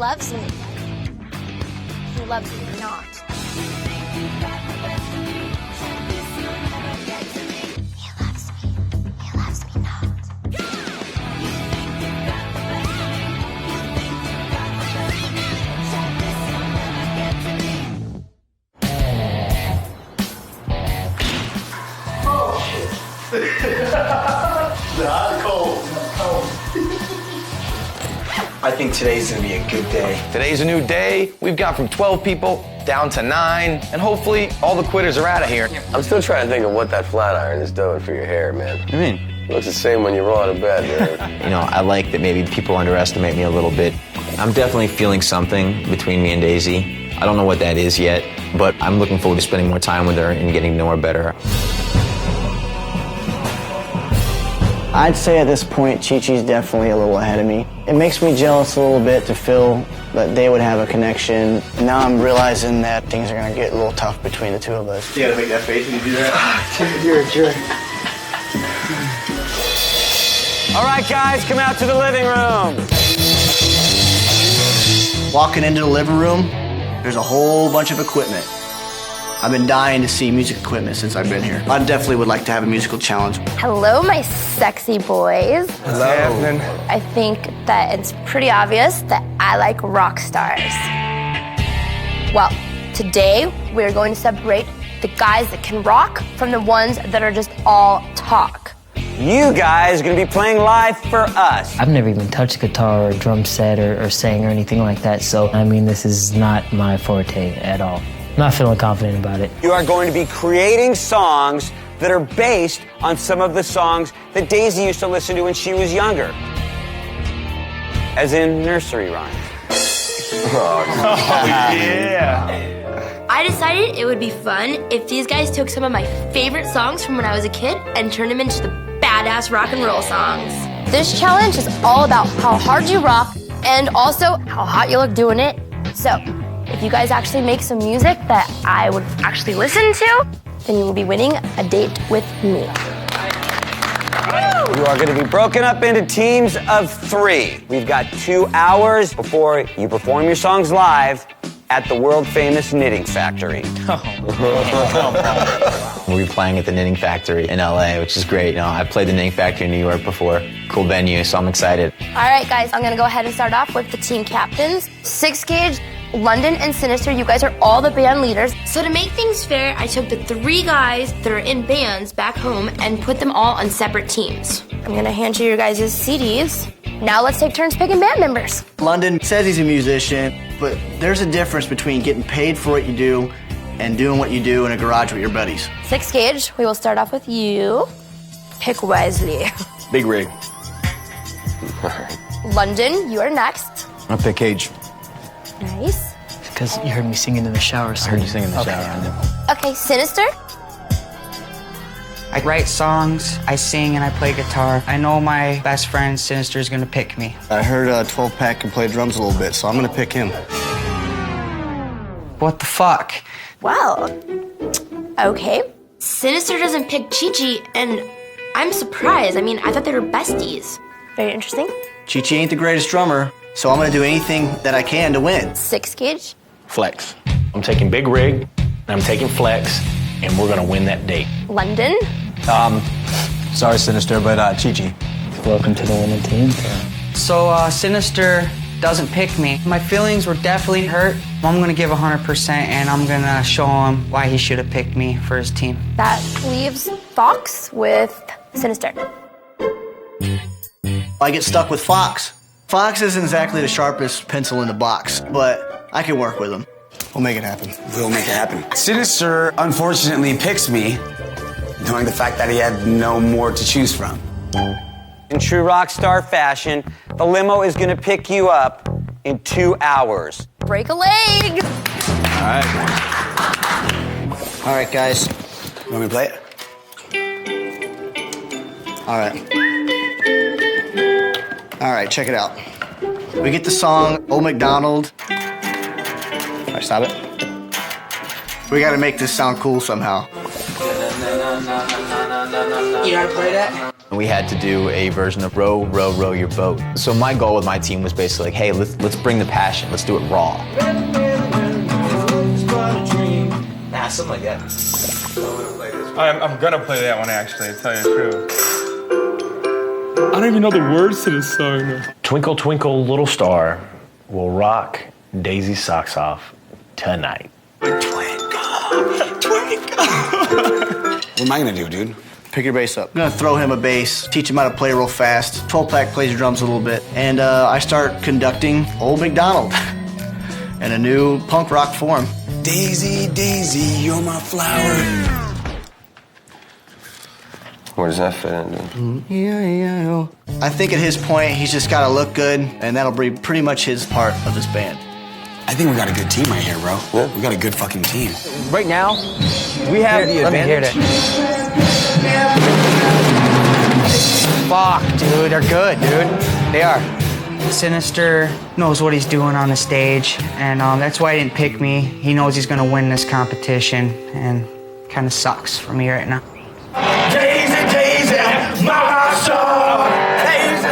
loves me. He loves me not. He loves me. He loves me not. I think today's gonna be a good day. Today's a new day. We've gone from 12 people down to 9, and hopefully all the quitters are out of here. I'm still trying to think of what that flat iron is doing for your hair, man. What do you mean? It looks the same when you roll out of bed, man. You know, I like that maybe people underestimate me a little bit. I'm definitely feeling something between me and Daisy. I don't know what that is yet, but I'm looking forward to spending more time with her and getting to know her better. I'd say at this point, Chi-Chi's definitely a little ahead of me. It makes me jealous a little bit to feel that they would have a connection. Now I'm realizing that things are gonna get a little tough between the two of us. You gotta make that face when you do that. You're a jerk. All right, guys, come out to the living room. Walking into the living room, there's a whole bunch of equipment. I've been dying to see music equipment since I've been here. I definitely would like to have a musical challenge. Hello, my sexy boys. Hello. I think that it's pretty obvious that I like rock stars. Well, today we're going to separate the guys that can rock from the ones that are just all talk. You guys are gonna be playing live for us. I've never even touched guitar or drum set or sang or anything like that, so I mean, this is not my forte at all. I'm not feeling confident about it. You are going to be creating songs that are based on some of the songs that Daisy used to listen to when she was younger. As in nursery rhymes. Yeah. I decided it would be fun if these guys took some of my favorite songs from when I was a kid and turned them into the badass rock and roll songs. This challenge is all about how hard you rock and also how hot you look doing it. So, if you guys actually make some music that I would actually listen to, then you will be winning a date with me. You are going to be broken up into teams of 3. We've got 2 hours before you perform your songs live at the world-famous Knitting Factory. We'll be playing at the Knitting Factory in LA, which is great. You know, I've played the Knitting Factory in New York before. Cool venue, so I'm excited. All right, guys, I'm gonna go ahead and start off with the team captains. 6 Gauge, London, and Sinister, you guys are all the band leaders. So to make things fair, I took the 3 guys that are in bands back home and put them all on separate teams. I'm gonna hand you your guys' CDs. Now let's take turns picking band members. London says he's a musician, but there's a difference between getting paid for what you do and doing what you do in a garage with your buddies. 6 Gauge, we will start off with you. Pick wisely. Big rig. London, you are next. I'll pick Cage. Nice. Because you heard me singing in the shower. So I heard you sing in the okay. shower. I know. Okay, Sinister. I write songs, I sing, and I play guitar. I know my best friend, Sinister, is gonna pick me. I heard 12-Pack can play drums a little bit, so I'm gonna pick him. What the fuck? Well, okay. Sinister doesn't pick Chi-Chi, and I'm surprised. I mean, I thought they were besties. Very interesting. Chi-Chi ain't the greatest drummer, so I'm gonna do anything that I can to win. 6 Gauge. Flex. I'm taking Big Rig, and I'm taking Flex, and we're gonna win that date. London. Sorry, Sinister, but Chi-Chi. Welcome to the winning team. So, Sinister doesn't pick me. My feelings were definitely hurt. I'm gonna give 100%, and I'm gonna show him why he should have picked me for his team. That leaves Fox with Sinister. I get stuck with Fox. Fox isn't exactly the sharpest pencil in the box, but I can work with him. We'll make it happen. We'll make it happen. Sinister, unfortunately, picks me, knowing the fact that he had no more to choose from. In true rock star fashion, the limo is gonna pick you up in 2 hours. Break a leg. All right, guys. You want me to play it? All right. All right, check it out. We get the song Old MacDonald. All right, stop it. We gotta make this sound cool somehow. You know how to play that? We had to do a version of row, row, row your boat. So my goal with my team was basically like, hey, let's bring the passion. Let's do it raw. Nah, something like that. I'm gonna play that one actually, to tell you the truth. I don't even know the words to this song. Twinkle, twinkle, little star will rock Daisy's socks off tonight. Twinkle, twinkle. What am I gonna do, dude? Pick your bass up. I'm gonna throw him a bass, teach him how to play real fast. 12-pack plays drums a little bit. And I start conducting Old MacDonald in a new punk rock form. Daisy, Daisy, you're my flower. Where does that fit in, dude? Yeah. I think at his point, he's just gotta look good, and that'll be pretty much his part of this band. I think we got a good team right here, bro. Yeah. We got a good fucking team. Right now, we have the advantage. Fuck, dude, they're good, dude. They are. Sinister knows what he's doing on the stage, and that's why he didn't pick me. He knows he's gonna win this competition, and kind of sucks for me right now. Daisy, Daisy, my soul. Daisy.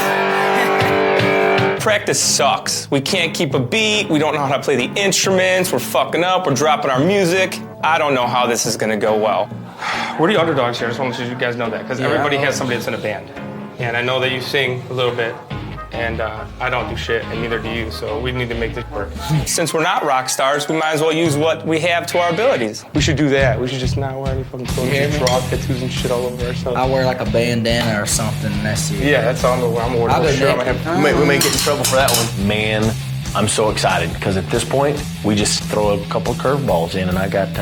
Practice sucks. We can't keep a beat. We don't know how to play the instruments. We're fucking up. We're dropping our music. I don't know how this is gonna go well. We're the underdogs here. I just want to let you guys know that because everybody has somebody that's in a band, and I know that you sing a little bit. And I don't do shit, and neither do you, so we need to make this work. Since we're not rock stars, we might as well use what we have to our abilities. We should do that. We should just not wear any fucking clothes. We should draw tattoos and shit all over ourselves. I wear like a bandana or something, and that's it. Yeah, that's all I'm gonna wear. I'm sure I'm gonna have. We may get in trouble for that one. Man, I'm so excited because at this point, we just throw a couple of curveballs in, and I got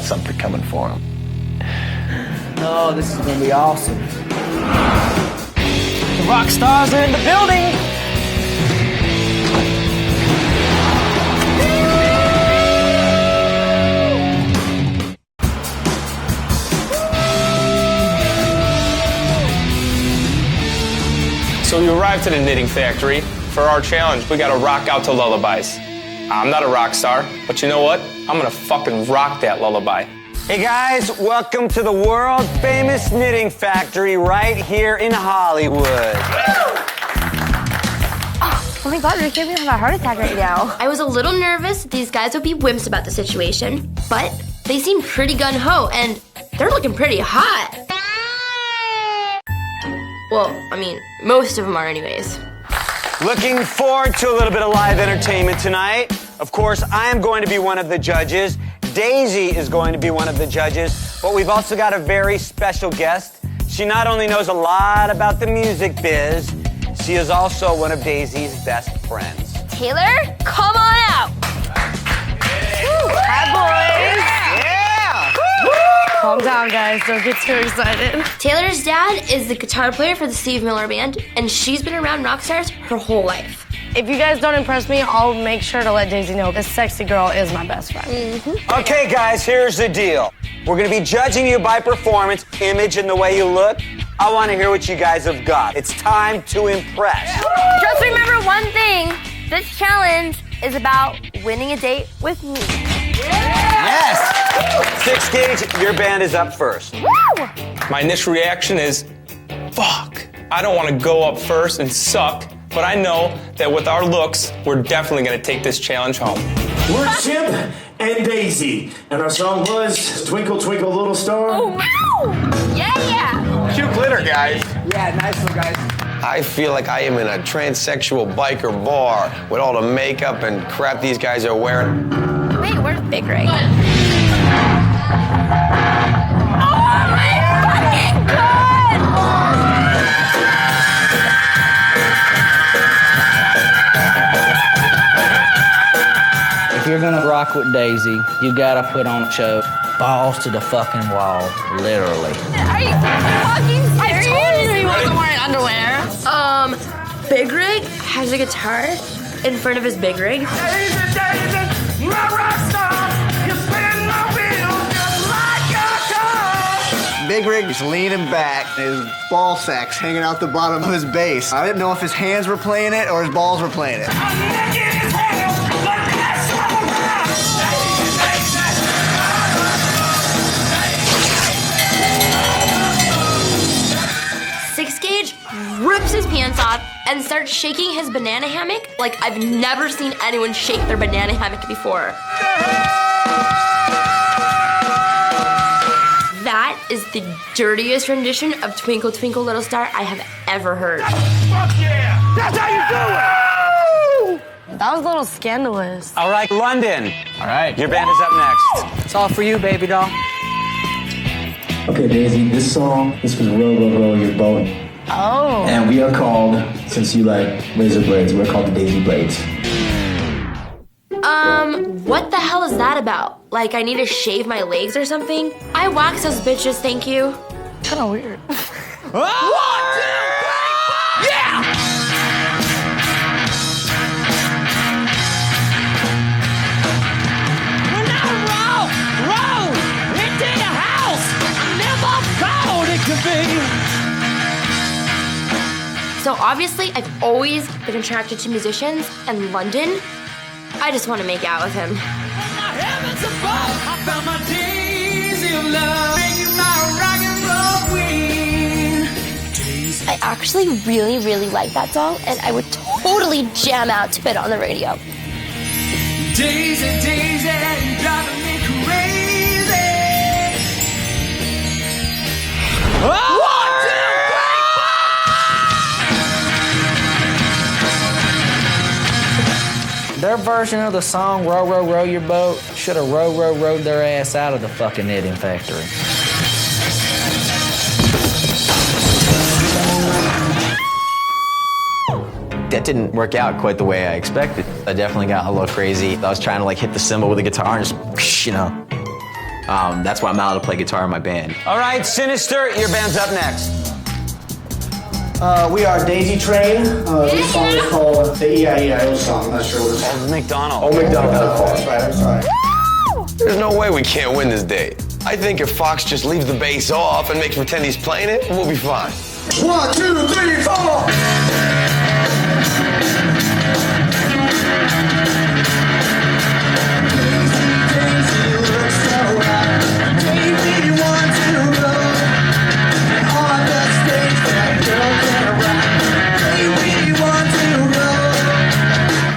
something coming for him. Oh, this is gonna be awesome. The rock stars are in the building! So we arrived to the knitting factory. For our challenge, we gotta rock out to lullabies. I'm not a rock star, but you know what? I'm gonna fucking rock that lullaby. Hey guys, welcome to the world famous knitting factory right here in Hollywood. Oh my God, you're giving me a heart attack right now. I was a little nervous these guys would be wimps about the situation, but they seem pretty gung-ho, and they're looking pretty hot. Well, I mean, most of them are anyways. Looking forward to a little bit of live entertainment tonight. Of course, I am going to be one of the judges. Daisy is going to be one of the judges, but we've also got a very special guest. She not only knows a lot about the music biz, she is also one of Daisy's best friends. Taylor, come on out. Hi, boys. Yeah! Calm down, guys. Don't get too excited. Taylor's dad is the guitar player for the Steve Miller Band, and she's been around rock stars her whole life. If you guys don't impress me, I'll make sure to let Daisy know this sexy girl is my best friend. Mm-hmm. Okay, guys, here's the deal. We're going to be judging you by performance, image, and the way you look. I want to hear what you guys have got. It's time to impress. Just remember one thing. This challenge is about winning a date with me. Yes! Six Gauge, your band is up first. Woo! My initial reaction is, fuck. I don't want to go up first and suck, but I know that with our looks, we're definitely going to take this challenge home. We're Chip and Daisy, and our song was Twinkle, Twinkle, Little Star. Oh, wow! Yeah! Cute glitter, guys. Yeah, nice one, guys. I feel like I am in a transsexual biker bar with all the makeup and crap these guys are wearing. Wait, where's Big Rig? Oh my fucking God! If you're gonna rock with Daisy, you gotta put on a show. Balls to the fucking wall, literally. Are you fucking serious? I told you he wasn't wearing underwear. Big Rig has a guitar in front of his Big Rig. Daisy, Daisy, my rock star, you spin my wheels just like a car. Big Rig is leaning back, his ball sack's hanging out the bottom of his bass. I didn't know if his hands were playing it or his balls were playing it. I'm making his hands, but that's all right. rips his pants off and starts shaking his banana hammock like I've never seen anyone shake their banana hammock before. That is the dirtiest rendition of Twinkle Twinkle Little Star I have ever heard. Fuck yeah! That's how you do it! That was a little scandalous. All right, London. All right. Your band is up next. It's all for you, baby doll. Okay, Daisy, this song, this was Row, Row, Row Your Boat. Oh. And we are called, since you like razor blades, we're called the Daisy Blades. What the hell is that about? Like I need to shave my legs or something? I wax those bitches, thank you. Kinda weird. So obviously, I've always been attracted to musicians, and London, I just want to make out with him. I actually really, really like that song, and I would totally jam out to it on the radio. Daisy, Daisy, you're driving me crazy. Their version of the song, Row, Row, Row Your Boat, should have rowed their ass out of the fucking knitting factory. That didn't work out quite the way I expected. I definitely got a little crazy. I was trying to like hit the cymbal with the guitar and just, you know. That's why I'm allowed to play guitar in my band. All right, Sinister, your band's up next. We are Daisy Train. This song is called the E04 song. I'm not sure what it's called. Old McDonald. Old McDonald. That's right, I'm sorry. There's no way we can't win this date. I think if Fox just leaves the bass off and makes pretend he's playing it, we'll be fine. 1, 2, 3, 4.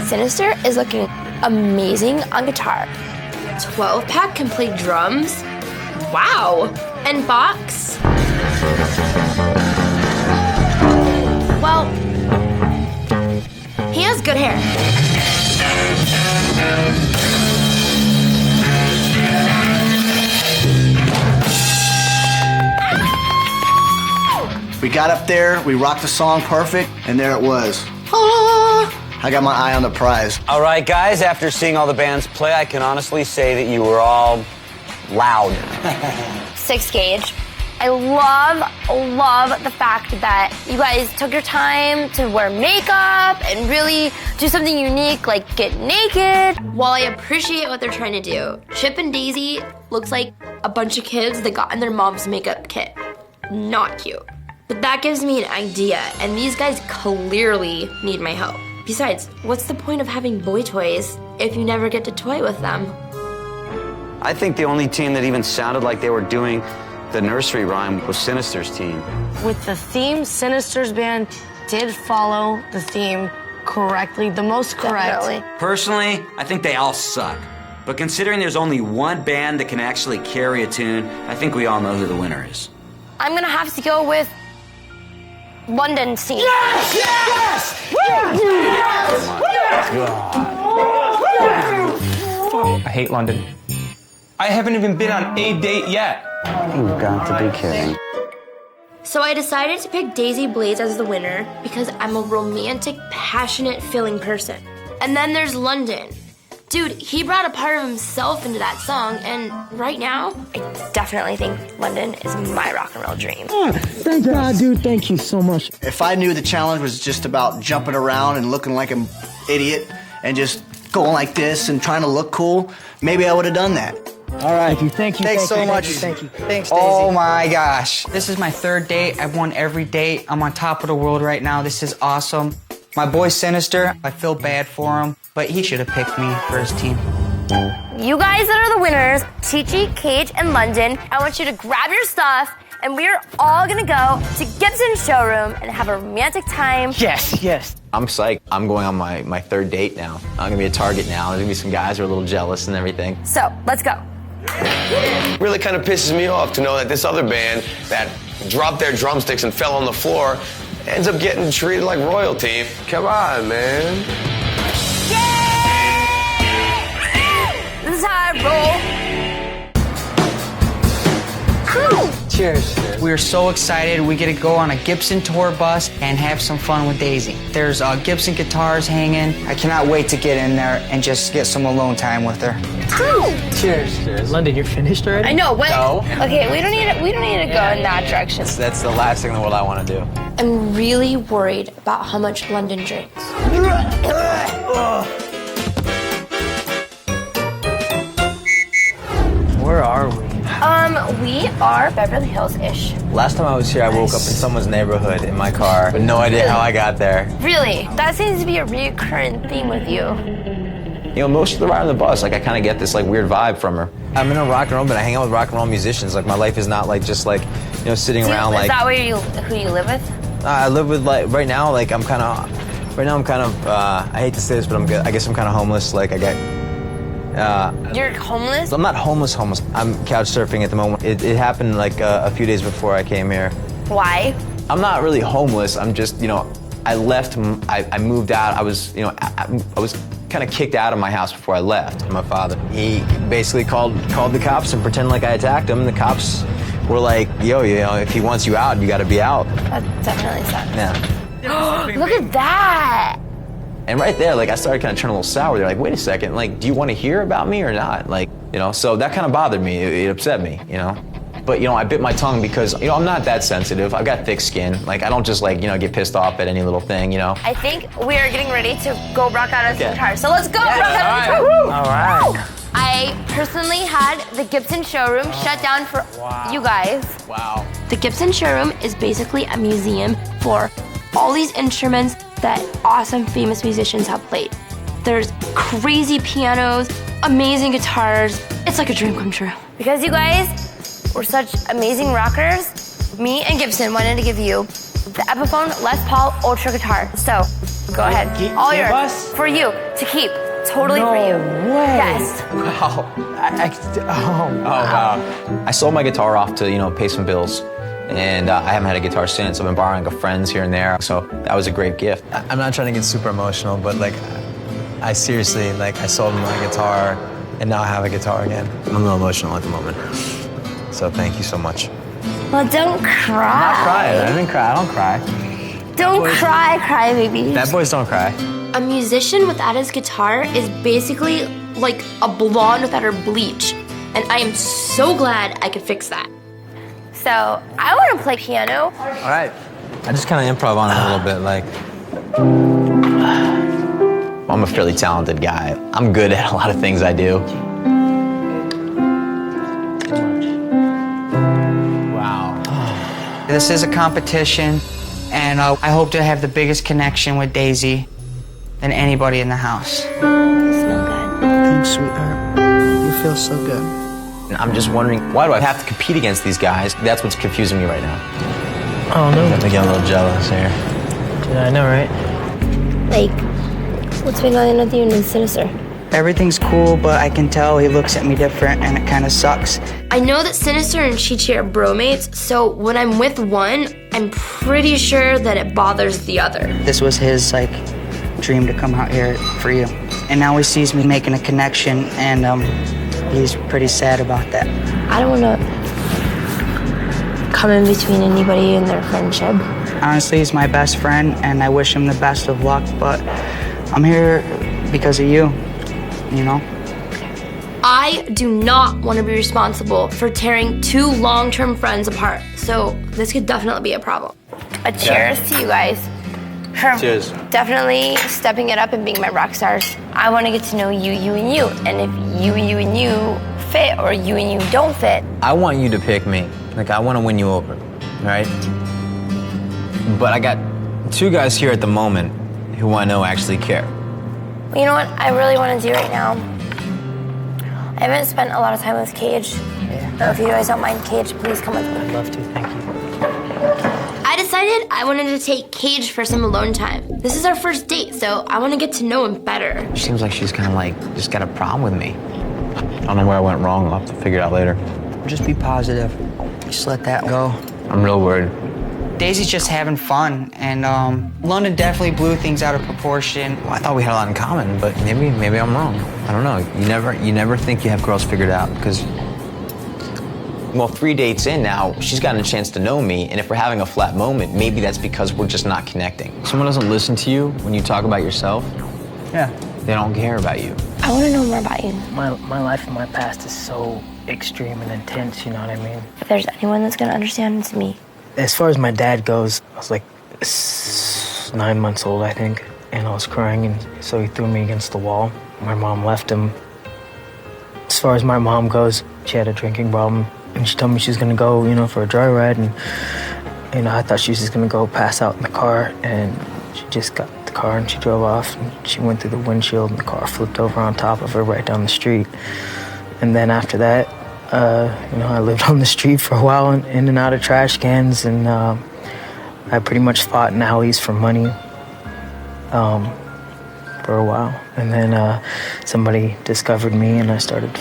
Sinister is looking amazing on guitar. 12-pack can play drums. Wow. And box. Well, he has good hair. We got up there, we rocked the song perfect, and there it was. Ah! I got my eye on the prize. All right, guys, after seeing all the bands play, I can honestly say that you were all loud. 6 gauge. I love the fact that you guys took your time to wear makeup and really do something unique, like get naked. While I appreciate what they're trying to do, Chip and Daisy looks like a bunch of kids that got in their mom's makeup kit. Not cute. But that gives me an idea, and these guys clearly need my help. Besides, what's the point of having boy toys if you never get to toy with them? I think the only team that even sounded like they were doing the nursery rhyme was Sinister's team. With the theme, Sinister's band did follow the theme correctly, the most correct. Definitely. Personally, I think they all suck. But considering there's only one band that can actually carry a tune, I think we all know who the winner is. I'm gonna have to go with London's team. Yes! Yes! I hate London. I haven't even been on a date yet. You've got to be kidding. So I decided to pick Daisy Blades as the winner because I'm a romantic, passionate, feeling person. And then there's London. Dude, he brought a part of himself into that song, and right now, I definitely think London is my rock and roll dream. Thank God, dude. Thank you so much. If I knew the challenge was just about jumping around and looking like an idiot and just going like this and trying to look cool, maybe I would have done that. All right, thank you. Thanks so much. Thank you. Thanks, Daisy. Oh my gosh. This is my 3rd date. I've won every date. I'm on top of the world right now. This is awesome. My boy Sinister, I feel bad for him, but he should have picked me for his team. You guys that are the winners, Chi-Chi, Cage, and London, I want you to grab your stuff and we are all gonna go to Gibson's showroom and have a romantic time. Yes, yes. I'm psyched. I'm going on my third date now. I'm gonna be a target now. There's gonna be some guys who are a little jealous and everything. So, let's go. Really kind of pisses me off to know that this other band that dropped their drumsticks and fell on the floor ends up getting treated like royalty. Come on, man. This is how I roll. Cheers. We are so excited. We get to go on a Gibson tour bus and have some fun with Daisy. There's Gibson guitars hanging. I cannot wait to get in there and just get some alone time with her. Cheers. Cheers. London, you're finished already? I know. What? No. Okay, we don't need to go in that direction. That's the last thing in the world I want to do. I'm really worried about how much London drinks. Where are we? We are Beverly Hills-ish. Last time I was here, I woke up in someone's neighborhood in my car, but no idea how I got there. Really? That seems to be a recurrent theme with you. You know, most of the ride on the bus, like I kind of get this like weird vibe from her. I'm in a rock and roll, but I hang out with rock and roll musicians. Like my life is not like just like, you know, sitting around like. Is that who you live with? I live with like right now. Like I'm kind of, I hate to say this, but I guess I'm kind of homeless. Like I get. You're homeless? I'm not homeless. I'm couch surfing at the moment. It happened like a few days before I came here. Why? I'm not really homeless. I'm just, you know, I left. I moved out. I was, you know, I was kind of kicked out of my house before I left. My father, he basically called the cops and pretended like I attacked him. The cops were like, yo, you know, if he wants you out, you got to be out. That definitely sucks. Yeah. Look at that. And right there, like, I started kind of turning a little sour. They're like, wait a second, like, do you want to hear about me or not? Like, you know, so that kind of bothered me. It upset me, you know? But, you know, I bit my tongue because, you know, I'm not that sensitive. I've got thick skin. Like, I don't just, like, you know, get pissed off at any little thing, you know? I think we are getting ready to go rock out of the guitar. So let's go rock out of the guitar. Woo! All right. I personally had the Gibson showroom shut down for you guys. Wow. The Gibson showroom is basically a museum for all these instruments that awesome famous musicians have played. There's crazy pianos, amazing guitars. It's like a dream come true. Because you guys were such amazing rockers, me and Gibson wanted to give you the Epiphone Les Paul Ultra guitar. So go ahead, all give yours us? for you to keep, totally No for you. way. Yes. Wow. Oh, Wow. I sold my guitar off to, you know, pay some bills. And I haven't had a guitar since. I've been borrowing a friend's here and there. So that was a great gift. I'm not trying to get super emotional, but like, I seriously, like, I sold my guitar and now I have a guitar again. I'm a little emotional at the moment. So thank you so much. Well, don't cry. I'm not crying. I didn't cry. I don't cry. Don't cry, baby. Bad boys don't cry. A musician without his guitar is basically like a blonde without her bleach. And I am so glad I could fix that. So, I want to play piano. All right. I just kind of improv on it a little bit, like. I'm a fairly talented guy. I'm good at a lot of things I do. Wow. This is a competition, and I hope to have the biggest connection with Daisy than anybody in the house. You smell good. Thanks, sweetheart. You feel so good. And I'm just wondering, why do I have to compete against these guys? That's what's confusing me right now. Oh, no. I think I'm a little jealous here. Yeah, I know, right? Like, what's been going on with you and Sinister? Everything's cool, but I can tell he looks at me different, and it kind of sucks. I know that Sinister and Chi-Chi are bromates, so when I'm with one, I'm pretty sure that it bothers the other. This was his, like, dream to come out here for you. And now he sees me making a connection, and, he's pretty sad about that. I don't want to come in between anybody and their friendship. Honestly, he's my best friend, and I wish him the best of luck, but I'm here because of you, you know? I do not want to be responsible for tearing two long-term friends apart, so this could definitely be a problem. A cheers to you guys. Cheers. Definitely stepping it up and being my rock stars. I want to get to know you, and you. And if you and you fit or you and you don't fit. I want you to pick me. Like, I want to win you over, right? But I got two guys here at the moment who I know actually care. You know what I really want to do right now? I haven't spent a lot of time with Cage. So if you guys don't mind Cage, please come with me. I'd love to, thank you. I decided I wanted to take Cage for some alone time. This is our first date, so I want to get to know him better. She seems like she's kind of like just got a problem with me. I don't know where I went wrong. I'll have to figure it out later. Just be positive. Just let that go. I'm real worried. Daisy's just having fun, and London definitely blew things out of proportion. Well, I thought we had a lot in common, but maybe I'm wrong. I don't know. You never think you have girls figured out because, well, 3 dates in now, she's gotten a chance to know me, and if we're having a flat moment, maybe that's because we're just not connecting. Someone doesn't listen to you when you talk about yourself. Yeah. They don't care about you. I want to know more about you. My life and my past is so extreme and intense, you know what I mean? If there's anyone that's going to understand, it's me. As far as my dad goes, I was like 9 months old, I think, and I was crying, and so he threw me against the wall. My mom left him. As far as my mom goes, she had a drinking problem, and she told me she was gonna go, for a joyride, and I thought she was just gonna go pass out in the car, and she just got the car and she drove off, and she went through the windshield, and the car flipped over on top of her right down the street. And then after that, I lived on the street for a while, in and out of trash cans, and I pretty much fought in alleys for money for a while. And then somebody discovered me, and I started,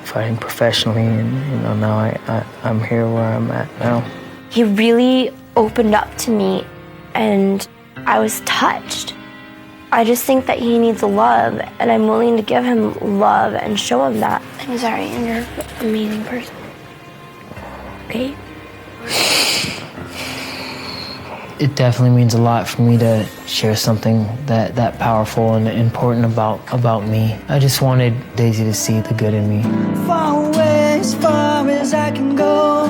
fighting professionally, and now I'm here where I'm at now. He really opened up to me, and I was touched. I just think that he needs love, and I'm willing to give him love and show him that. I'm sorry, and you're an amazing person. Okay? It definitely means a lot for me to share something that powerful and important about me. I just wanted Daisy to see the good in me. Far away, as far as I can go.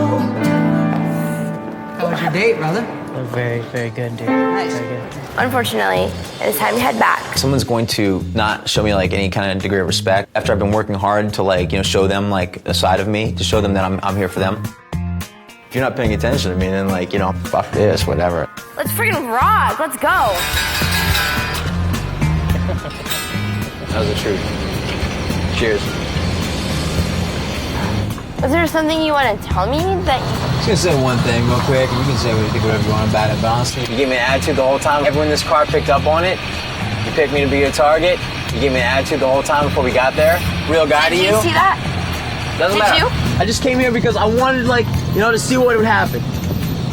How was your date, brother? A very, very good date. Nice. Very good. Unfortunately, it's time to head back. Someone's going to not show me any kind of degree of respect after I've been working hard to show them a side of me, to show them that I'm here for them. If you're not paying attention to me, then fuck this, whatever. Let's freaking rock. Let's go. That was the truth. Cheers. Is there something you want to tell me that I'm just gonna say one thing real quick, and you can say whatever you want about it, but honestly, you gave me an attitude the whole time. Everyone in this car picked up on it. You picked me to be your target. You gave me an attitude the whole time before we got there. Real guy to you. Did you see that? Doesn't matter. I just came here because I wanted, to see what would happen.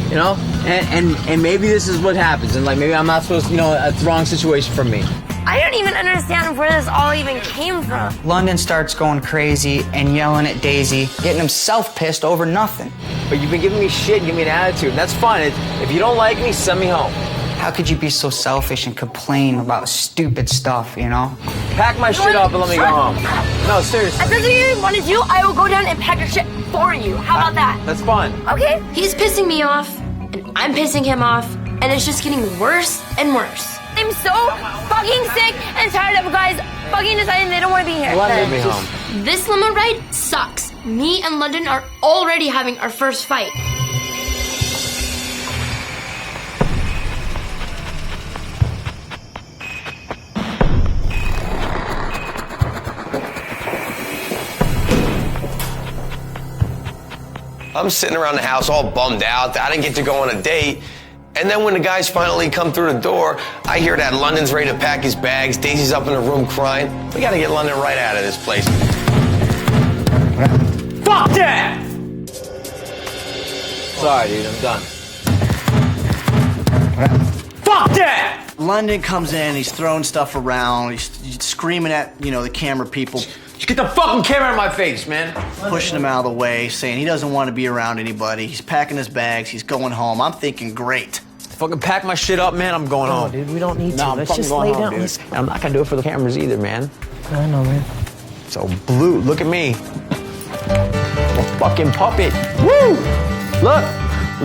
And maybe this is what happens, and maybe I'm not supposed to, it's the wrong situation for me. I don't even understand where this all even came from. London starts going crazy and yelling at Daisy, getting himself pissed over nothing. But you've been giving me shit, giving me an attitude, and that's fine. If you don't like me, send me home. How could you be so selfish and complain about stupid stuff, Pack my shit up and let me go home. No, seriously. If that's what you want to do, I will go down and pack your shit for you. How about that? That's fine. Okay? He's pissing me off, and I'm pissing him off, and it's just getting worse and worse. I'm so fucking sick and tired of guys fucking deciding they don't want to be here. Let me home. This limo ride sucks. Me and London are already having our first fight. I'm sitting around the house all bummed out. I didn't get to go on a date. And then when the guys finally come through the door, I hear that London's ready to pack his bags. Daisy's up in the room crying. We gotta get London right out of this place. Fuck that! Sorry, dude, I'm done. Fuck that! London comes in, he's throwing stuff around, he's screaming at, the camera people. Just get the fucking camera in my face, man. Pushing him out of the way, saying he doesn't want to be around anybody. He's packing his bags, he's going home. I'm thinking, great. Fucking pack my shit up, man, I'm going home. Dude, we don't need to. No, Let's just lay down. Dude. I'm not gonna do it for the cameras either, man. I know, man. So blue, look at me. I'm a fucking puppet. Woo!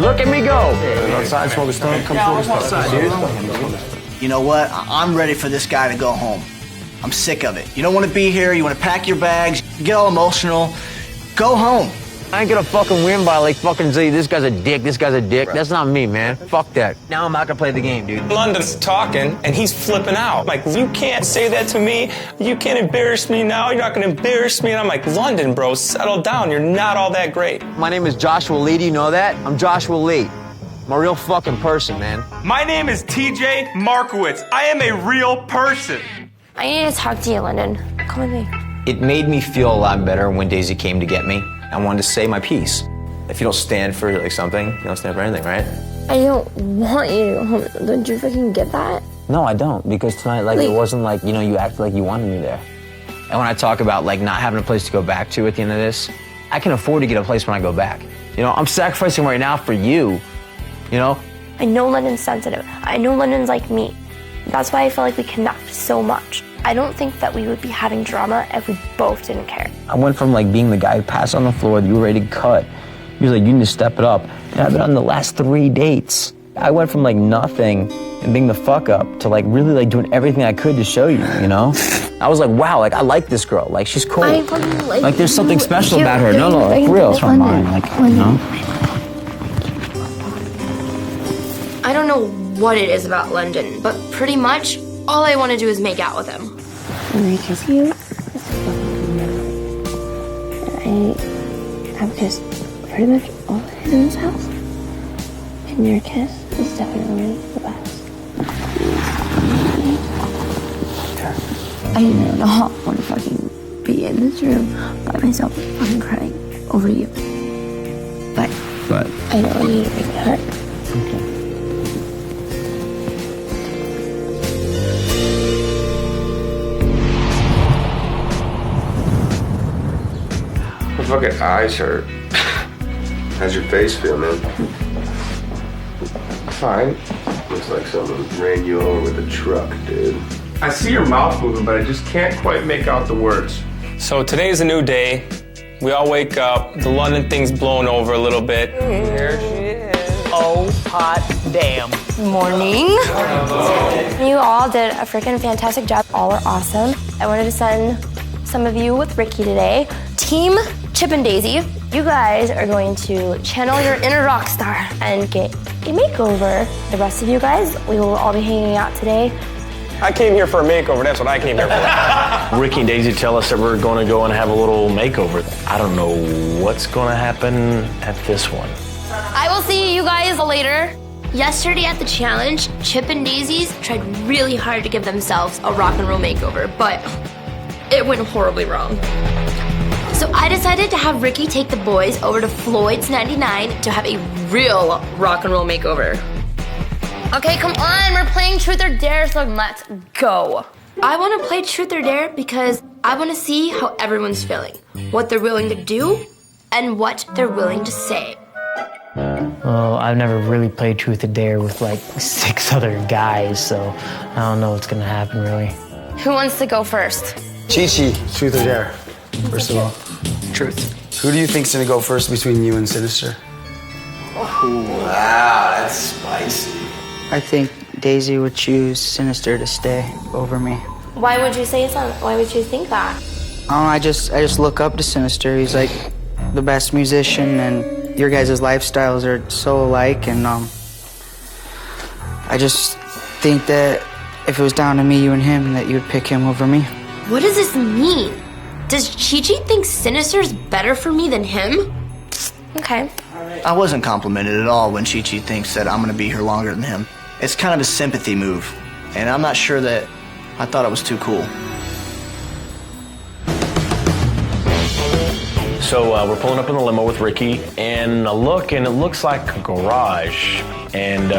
Look at me go. Outside, smoke a stone, come outside, dude. You know what? I'm ready for this guy to go home. I'm sick of it. You don't want to be here, you want to pack your bags, get all emotional. Go home. I ain't gonna fucking win by like fucking say this guy's a dick, this guy's a dick. Right. That's not me, man. Fuck that. Now I'm not gonna play the game, dude. London's talking, and he's flipping out. Like, you can't say that to me. You can't embarrass me now. You're not gonna embarrass me. And I'm like, London, bro, settle down. You're not all that great. My name is Joshua Lee. Do you know that? I'm Joshua Lee. I'm a real fucking person, man. My name is TJ Markowitz. I am a real person. I need to talk to you, London. Come with me. It made me feel a lot better when Daisy came to get me. I wanted to say my piece. If you don't stand for like something, you don't stand for anything, right? I don't want you to go home. Don't you fucking get that? No, I don't, because tonight, like, it wasn't like, you know, you acted like you wanted me there. And when I talk about, like, not having a place to go back to at the end of this, I can afford to get a place when I go back. You know, I'm sacrificing right now for you, you know? I know London's sensitive. I know London's like me. That's why I feel like we connect so much. I don't think that we would be having drama if we both didn't care. I went from, like, being the guy who passed on the floor that you were ready to cut. He was like, you need to step it up. And I've been on the last 3 dates. I went from, like, nothing and being the fuck up to, like, really, like, doing everything I could to show you, you know? I was like, wow, like, I like this girl. Like, she's cool. I fucking like, there's something special about her. No, like, real. It's from mine. Like, you know? I don't know what it is about London, but pretty much all I want to do is make out with him. When I kiss you, it's a fucking I have kissed pretty much all the men in this house. And your kiss is definitely the best. I do not want to fucking be in this room by myself fucking crying over you. But I don't want you to make it hurt. Okay. My fucking eyes hurt. How's your face feel, man? Fine. Looks like someone ran you over with a truck, dude. I see your mouth moving, but I just can't quite make out the words. So today's a new day. We all wake up. The London thing's blown over a little bit. Here she is. Oh, hot damn. Morning. You all did a freaking fantastic job. All are awesome. I wanted to send some of you with Ricky today. Team Chip and Daisy, you guys are going to channel your inner rock star and get a makeover. The rest of you guys, we will all be hanging out today. I came here for a makeover. That's what I came here for. Ricky and Daisy tell us that we're going to go and have a little makeover. I don't know what's going to happen at this one. I will see you guys later. Yesterday at the challenge, Chip and Daisy's tried really hard to give themselves a rock and roll makeover, but it went horribly wrong. So I decided to have Ricky take the boys over to Floyd's 99 to have a real rock and roll makeover. Okay, come on, we're playing Truth or Dare, so let's go. I want to play Truth or Dare because I want to see how everyone's feeling, what they're willing to do, and what they're willing to say. Well, I've never really played Truth or Dare with like 6 other guys, so I don't know what's gonna happen really. Who wants to go first? Chi-Chi, Truth or Dare? First of all. Truth. Who do you think's gonna go first between you and Sinister? Oh, wow, that's spicy. I think Daisy would choose Sinister to stay over me. Why would you say so? Why would you think that? I just look up to Sinister. He's like the best musician, and your guys' lifestyles are so alike, and I just think that if it was down to me, you and him, that you would pick him over me. What does this mean? Does Chi-Chi think Sinister's better for me than him? Okay. I wasn't complimented at all when Chi-Chi thinks that I'm gonna be here longer than him. It's kind of a sympathy move, and I'm not sure that I thought it was too cool. So we're pulling up in the limo with Ricky, and I look, and it looks like a garage, and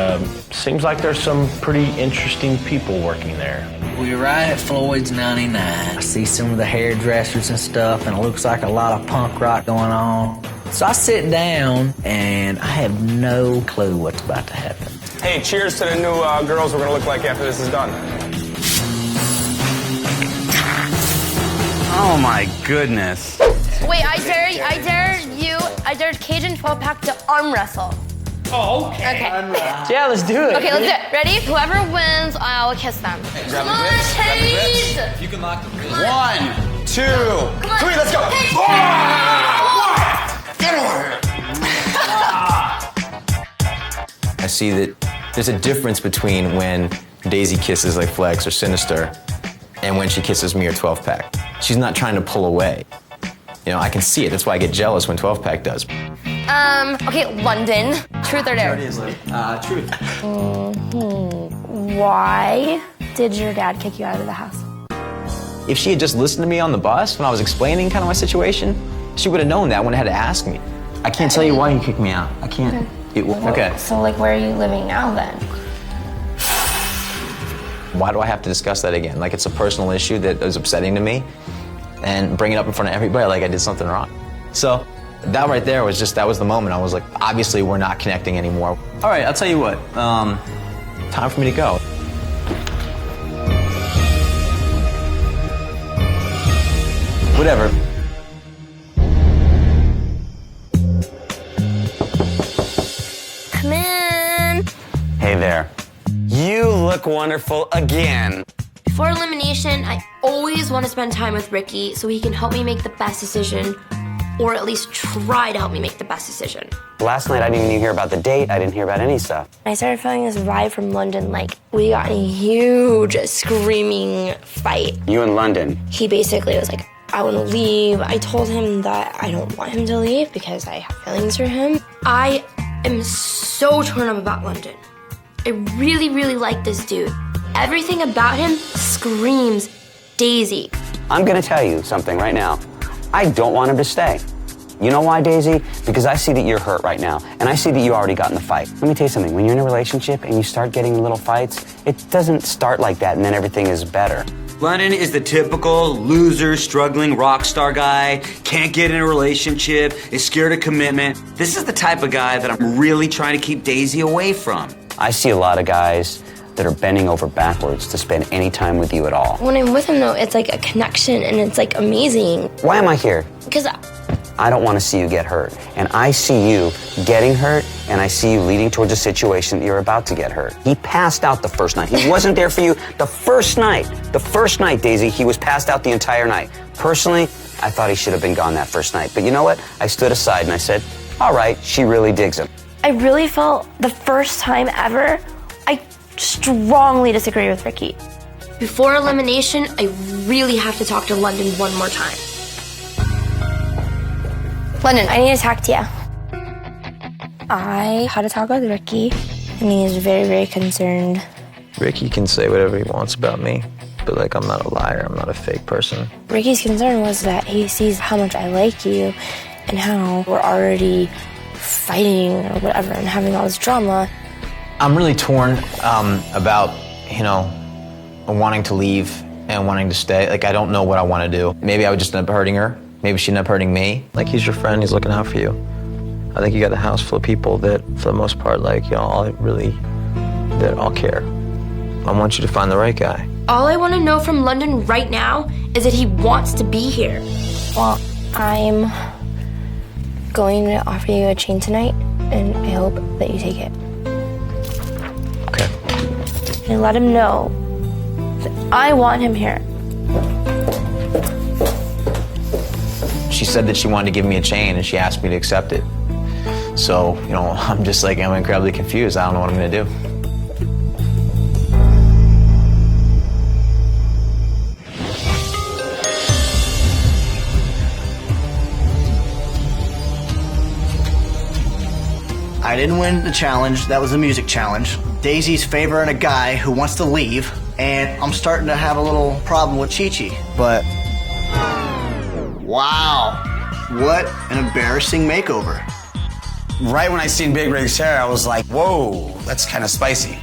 seems like there's some pretty interesting people working there. We arrive at Floyd's 99. I see some of the hairdressers and stuff, and it looks like a lot of punk rock going on. So I sit down, and I have no clue what's about to happen. Hey, cheers to the new girls we're gonna look like after this is done. Oh my goodness. Wait, I dare Cajun 12-pack to arm wrestle. Oh, okay. Yeah, let's do it. Okay, let's do it. Ready? Whoever wins, I'll kiss them. Come on, Cage! You can lock them. 1, 2, 3, let's go. Hey. I see that there's a difference between when Daisy kisses like Flex or Sinister and when she kisses me or 12-Pack. She's not trying to pull away. You know, I can see it. That's why I get jealous when 12-Pack does. Okay, London. Truth or dare? Truth. Why did your dad kick you out of the house? If she had just listened to me on the bus when I was explaining kind of my situation, she would have known that when it had to ask me. I can't tell you why you kicked me out. I can't. Okay. So, like, where are you living now then? Why do I have to discuss that again? Like, it's a personal issue that is upsetting to me, and bring it up in front of everybody like I did something wrong. So that right there was just, that was the moment. I was like, obviously we're not connecting anymore. All right, I'll tell you what. Time for me to go. Whatever. Come in. Hey there. You look wonderful again. Before elimination, I always want to spend time with Ricky so he can help me make the best decision, or at least try to help me make the best decision. Last night I didn't even hear about the date. I didn't hear about any stuff. I started feeling this vibe from London, like we got in a huge screaming fight. You in London. He basically was like, I want to leave. I told him that I don't want him to leave because I have feelings for him. I am so torn up about London. I really, really like this dude. Everything about him screams Daisy. I'm gonna tell you something right now. I don't want him to stay. You know why, Daisy? Because I see that you're hurt right now, and I see that you already got in the fight. Let me tell you something. When you're in a relationship and you start getting in little fights, it doesn't start like that and then everything is better. London is the typical loser, struggling rock star guy, can't get in a relationship, is scared of commitment. This is the type of guy that I'm really trying to keep Daisy away from. I see a lot of guys that are bending over backwards to spend any time with you at all. When I'm with him, though, it's like a connection, and it's like amazing. Why am I here? Because I don't want to see you get hurt. And I see you getting hurt, and I see you leading towards a situation that you're about to get hurt. He passed out the first night. He wasn't there for you the first night. The first night, Daisy, he was passed out the entire night. Personally, I thought he should have been gone that first night. But you know what? I stood aside and I said, all right, she really digs him. I really felt the first time ever, I strongly disagree with Ricky. Before elimination, I really have to talk to London one more time. London, I need to talk to you. I had a talk with Ricky, and he is very, very concerned. Ricky can say whatever he wants about me, but like, I'm not a liar, I'm not a fake person. Ricky's concern was that he sees how much I like you and how we're already fighting or whatever and having all this drama. I'm really torn about, you know, wanting to leave and wanting to stay. Like, I don't know what I want to do. Maybe I would just end up hurting her. Maybe she'd end up hurting me. Like, he's your friend, he's looking out for you. I think you got a house full of people that, for the most part, like, you know, all care. I want you to find the right guy. All I want to know from London right now is that he wants to be here. Well, I'm going to offer you a chain tonight, and I hope that you take it. Okay. And let him know that I want him here. She said that she wanted to give me a chain, and she asked me to accept it. So, you know, I'm just like, I'm incredibly confused. I don't know what I'm gonna do. I didn't win the challenge. That was the music challenge. Daisy's favoring a guy who wants to leave, and I'm starting to have a little problem with Chi-Chi. But wow, what an embarrassing makeover. Right when I seen Big Rig's hair, I was like, whoa, that's kind of spicy.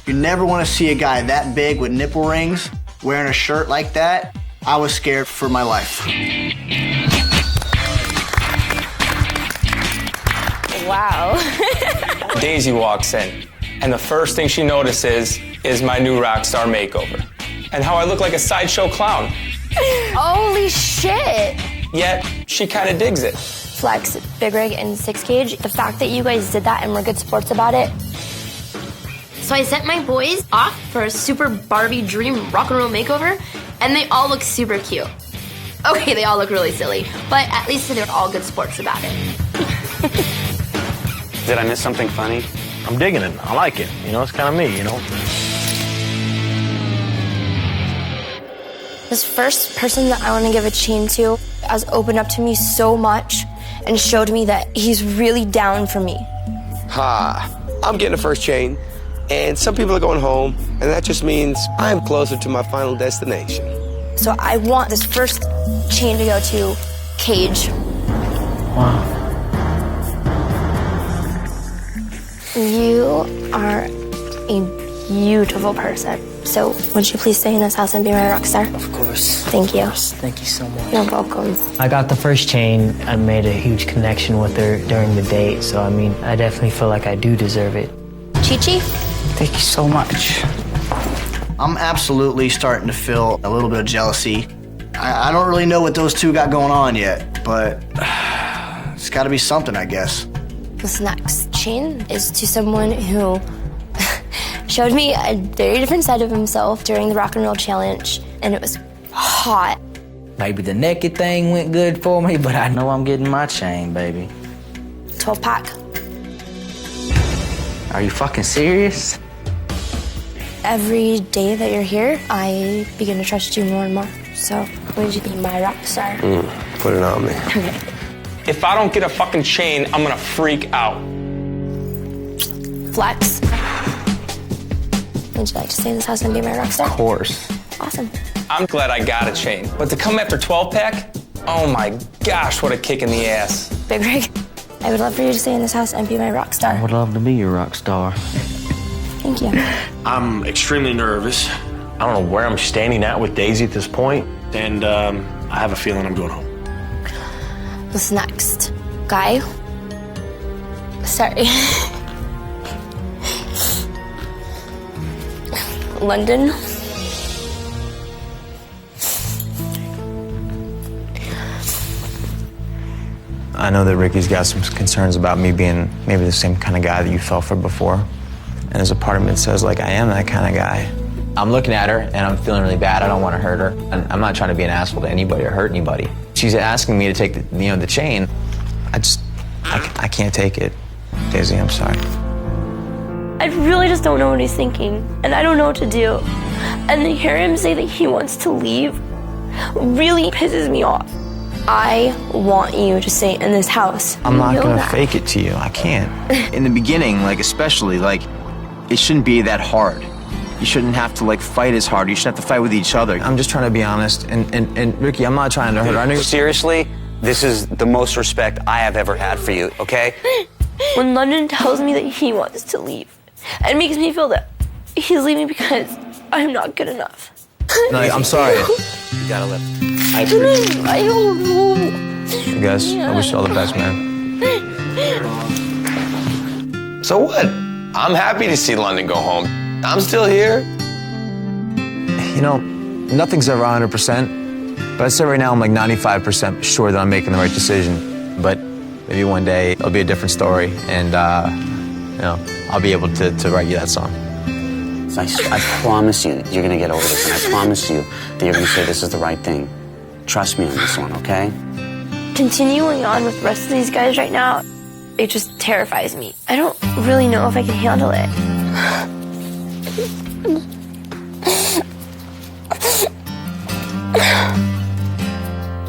You never want to see a guy that big with nipple rings wearing a shirt like that. I was scared for my life. Wow. Daisy walks in, and the first thing she notices is my new rock star makeover, and how I look like a sideshow clown. Holy shit! Yet, she kind of digs it. Flex, Big Rig, and 6 Gauge, the fact that you guys did that and were good sports about it. So I sent my boys off for a super Barbie dream rock and roll makeover, and they all look super cute. Okay, they all look really silly, but at least they're all good sports about it. Did I miss something funny? I'm digging it. I like it. You know, it's kind of me, you know? This first person that I want to give a chain to has opened up to me so much and showed me that he's really down for me. Ha, I'm getting a first chain, and some people are going home, and that just means I'm closer to my final destination. So I want this first chain to go to Cage. Wow. You are a beautiful person. So would you please stay in this house and be my rock star? Of course. Thank you. Thank you so much. You're welcome. I got the first chain. I made a huge connection with her during the date, so I mean, I definitely feel like I do deserve it. Chi-Chi? Thank you so much. I'm absolutely starting to feel a little bit of jealousy. I don't really know what those two got going on yet, but it's got to be something, I guess. This next chain is to someone who showed me a very different side of himself during the rock and roll challenge, and it was hot. Maybe the naked thing went good for me, but I know I'm getting my chain, baby. 12-pack. Are you fucking serious? Every day that you're here, I begin to trust you more and more. So, would you be my rock star? Put it on me. Okay. If I don't get a fucking chain, I'm gonna freak out. Flex. Would you like to stay in this house and be my rock star? Of course. Awesome. I'm glad I got a chain. But to come after 12-pack, oh my gosh, what a kick in the ass. Big Rig, I would love for you to stay in this house and be my rock star. I would love to be your rock star. Thank you. I'm extremely nervous. I don't know where I'm standing at with Daisy at this point, and I have a feeling I'm going home. What's next? Guy? Sorry. London? I know that Ricky's got some concerns about me being maybe the same kind of guy that you fell for before. And there's a part of me that says, like, I am that kind of guy. I'm looking at her, and I'm feeling really bad. I don't want to hurt her. And I'm not trying to be an asshole to anybody or hurt anybody. She's asking me to take the chain. I can't take it. Daisy, I'm sorry. I really just don't know what he's thinking, and I don't know what to do. And to hear him say that he wants to leave really pisses me off. I want you to stay in this house. I'm not You know gonna that. fake it to you. I can't. In the beginning, like especially, like it shouldn't be that hard. You shouldn't have to like fight as hard. You shouldn't have to fight with each other. I'm just trying to be honest. And Ricky, I'm not trying to hurt her. I know Seriously, this is the most respect I have ever had for you, okay? When London tells me that he wants to leave, it makes me feel that he's leaving because I'm not good enough. No, I'm sorry. You gotta live. I don't know. You guys, I wish you all the best, man. So what? I'm happy to see London go home. I'm still here. You know, nothing's ever 100%, but I'd say right now I'm like 95% sure that I'm making the right decision. But maybe one day it'll be a different story, and you know, I'll be able to write you that song. I promise you you're gonna get over this, and I promise you that you're gonna say this is the right thing. Trust me on this one, okay? Continuing on with the rest of these guys right now, it just terrifies me. I don't really know if I can handle it.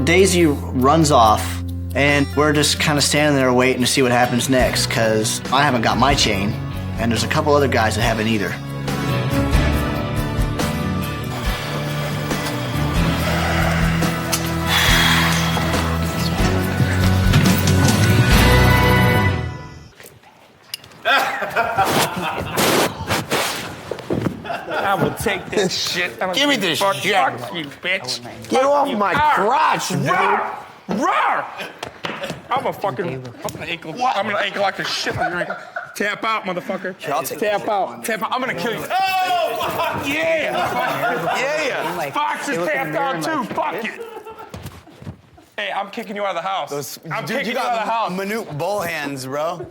Daisy runs off, and we're just kind of standing there waiting to see what happens next, because I haven't got my chain, and there's a couple other guys that haven't either. I will take this shit. Give me this fuck, shit. Fuck you, bitch. Get off my crotch, dude. Rawr! Rawr! I'm gonna ankle like the shit on your ankle. Tap out, motherfucker. Tap out. Tap out. I'm gonna kill you. Oh, fuck yeah! Yeah! Fox is tapped out too. Fuck it. Hey, I'm kicking you out of the house. I'm kicking you out of the house. Minute bull hands, bro.